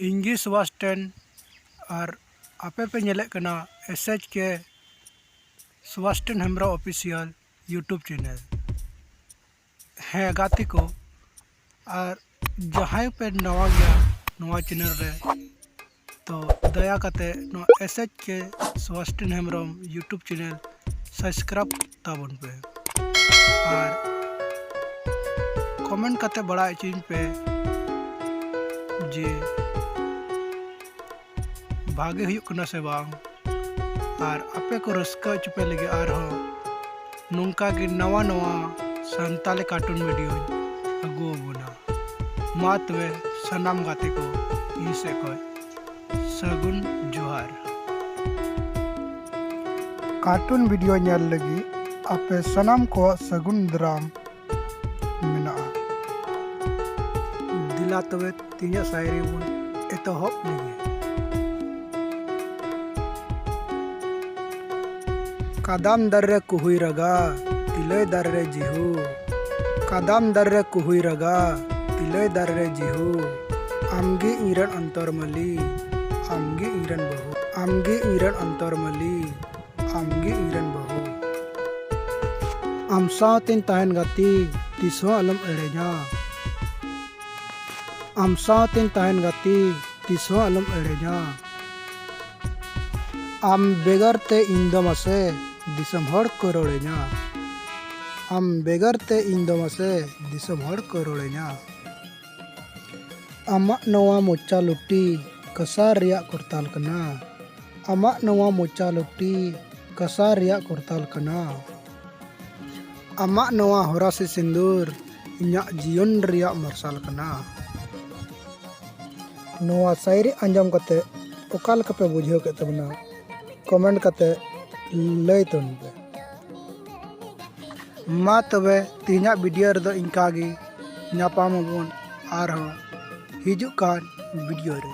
इंगी सुभाषटेन और आपे पे नेले कना SHK Subhashten Hembram official YouTube channel है गाती को और जहाँ पे नवा गया नवा चैनल रे तो दया कते नो SHK Subhashten Hembram YouTube channel subscribe ताबन पे और कमेंट कते बड़ा चीज पे जे भागे हुई कना से बांग और आपे को रस्का चुपे लगे नौका के नवा नवा संताली कार्टून वीडियो अगो बना मात वे सनाम गाते को इसे को सगुन जोहार कार्टून वीडियो नेल लगी आपे सनाम को सगुन द्राम मिना दिला तवे तीन शायरी बुन एतहब लगी कादाम दर्रे कुहुई रगा तिलय दर्रे जिहू कादाम दर्रे कुहुई रगा तिलय दर्रे जिहू आमगे इरन अंतरमली आमगे इरन बहु आमगे इरन अंतरमली आमगे इरन बहु आम साथिन ताहन गाती तिसो अलम एड़ेजा आम साथिन ताहन गाती तिसो अलम एड़ेजा आम बेगर ते इंदमसे दिसम हड़ को रोड़े냐 आम बेगर ते इंदमसे दिसम हड़ को रोड़े냐 आमाक नवा मोचा लुटी कसार रिया करताल कना आमाक नवा मोचा लुटी कसार रिया करताल कना आमाक नवा होरा से सिंदूर इन्या जीवन रिया मरसाल कना नवा शायरी अंजाम कते ओकाल कपे बुझेव के तबना कमेंट कते लय तन पे मा तबे तीना वीडियो रे दो इनका गी ᱧᱟᱯᱟᱢ ᱟᱵᱚᱱ ᱟᱨᱦᱚᱸ ᱦᱤᱡᱩᱜ ᱠᱟᱱ वीडियो रे।